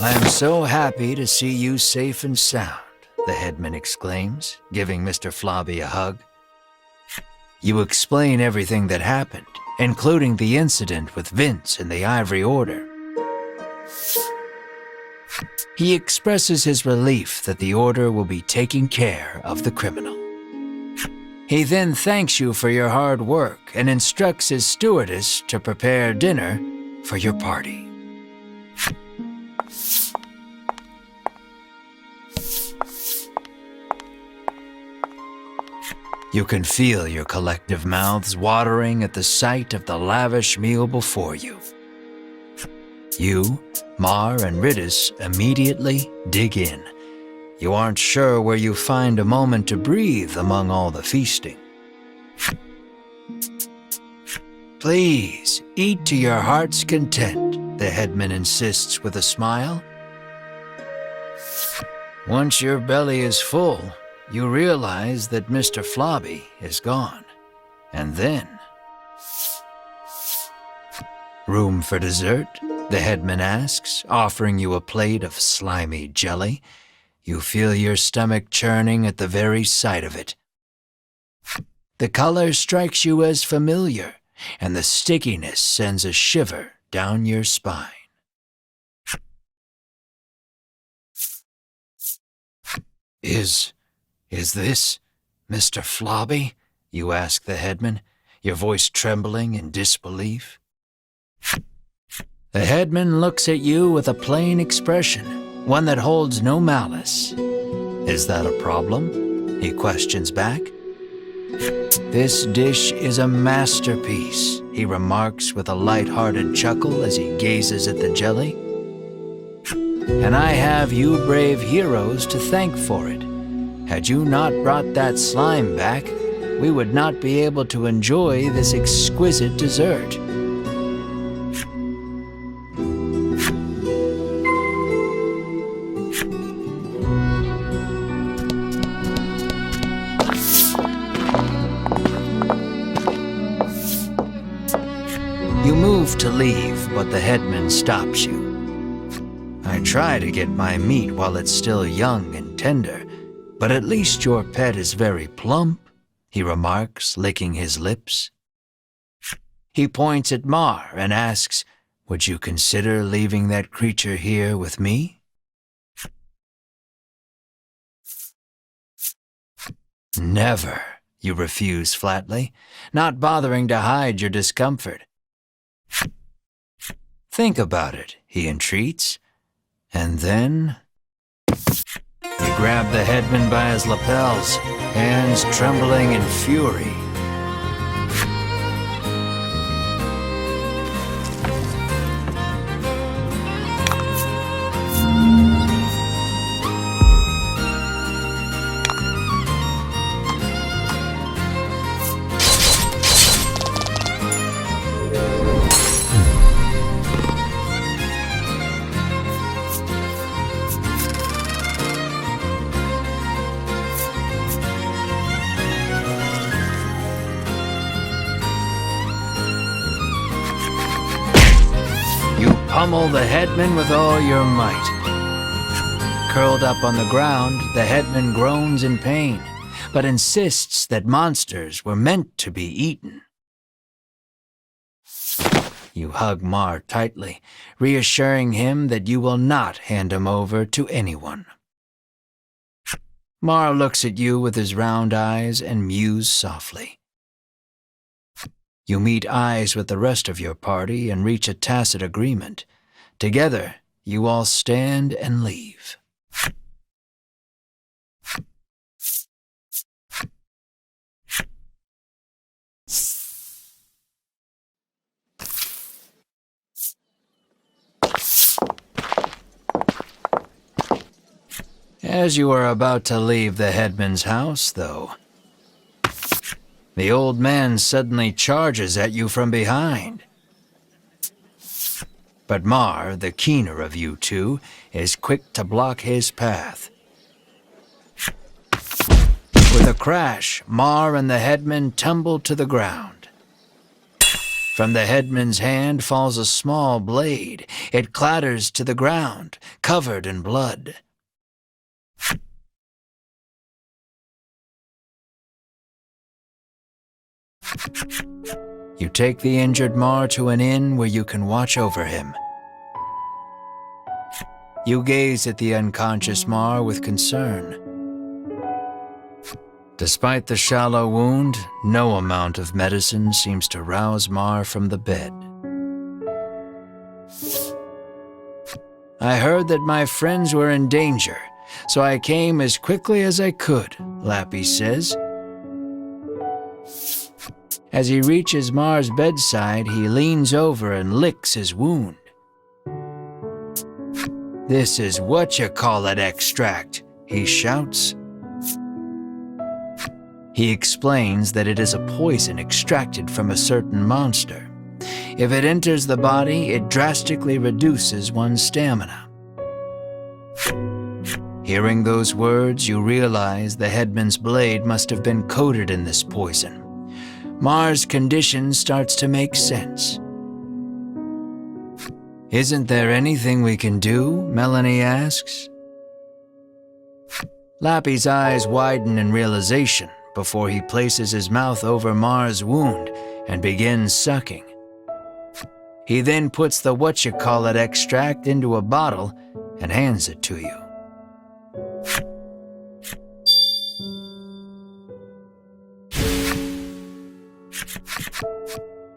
"I'm so happy to see you safe and sound," the headman exclaims, giving Mr. Flobby a hug. You explain everything that happened, including the incident with Vince and the Ivory Order. He expresses his relief that the Order will be taking care of the criminal. He then thanks you for your hard work and instructs his stewardess to prepare dinner for your party. You can feel your collective mouths watering at the sight of the lavish meal before you. You, Mar, and Riddis immediately dig in. You aren't sure where you find a moment to breathe among all the feasting. "Please, eat to your heart's content," the headman insists with a smile. Once your belly is full, you realize that Mr. Flobby is gone. And then... "Room for dessert?" the headman asks, offering you a plate of slimy jelly. You feel your stomach churning at the very sight of it. The color strikes you as familiar, and the stickiness sends a shiver down your spine. Is this Mr. Flobby?" you ask the headman, your voice trembling in disbelief. The headman looks at you with a plain expression, one that holds no malice. "Is that a problem?" he questions back. "This dish is a masterpiece," he remarks with a light-hearted chuckle as he gazes at the jelly. "And I have you brave heroes to thank for it. Had you not brought that slime back, we would not be able to enjoy this exquisite dessert." You move to leave, but the headman stops you. "I try to get my meat while it's still young and tender, but at least your pet is very plump," he remarks, licking his lips. He points at Mar and asks, "Would you consider leaving that creature here with me?" "Never," you refuse flatly, not bothering to hide your discomfort. "Think about it," he entreats, and then... You grab the headman by his lapels, hands trembling in fury. Pummel the headman with all your might. Curled up on the ground, the headman groans in pain, but insists that monsters were meant to be eaten. You hug Mar tightly, reassuring him that you will not hand him over to anyone. Mar looks at you with his round eyes and mews softly. You meet eyes with the rest of your party and reach a tacit agreement. Together, you all stand and leave. As you are about to leave the headman's house, though, the old man suddenly charges at you from behind. But Mar, the keener of you two, is quick to block his path. With a crash, Mar and the headman tumble to the ground. From the headman's hand falls a small blade. It clatters to the ground, covered in blood. You take the injured Mar to an inn where you can watch over him. You gaze at the unconscious Mar with concern. Despite the shallow wound, no amount of medicine seems to rouse Mar from the bed. I heard that my friends were in danger, so I came as quickly as I could, Lappy says. As he reaches Mar's bedside, he leans over and licks his wound. "This is what-you-call-it extract," he shouts. He explains that it is a poison extracted from a certain monster. If it enters the body, it drastically reduces one's stamina. Hearing those words, you realize the headman's blade must have been coated in this poison. Mar's condition starts to make sense. "Isn't there anything we can do?" Melanie asks. Lappy's eyes widen in realization before he places his mouth over Mar's wound and begins sucking. He then puts the what-you-call-it extract into a bottle and hands it to you.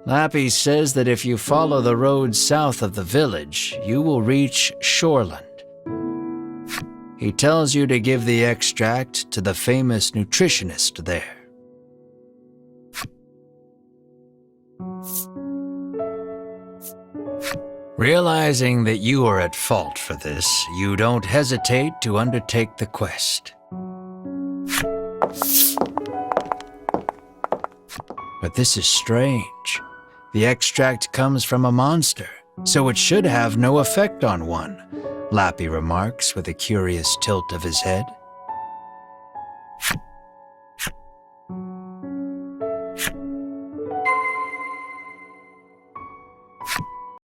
Lappy says that if you follow the road south of the village, you will reach Shoreland. He tells you to give the extract to the famous nutritionist there. Realizing that you are at fault for this, you don't hesitate to undertake the quest. But this is strange. The extract comes from a monster, so it should have no effect on one, Lappy remarks with a curious tilt of his head.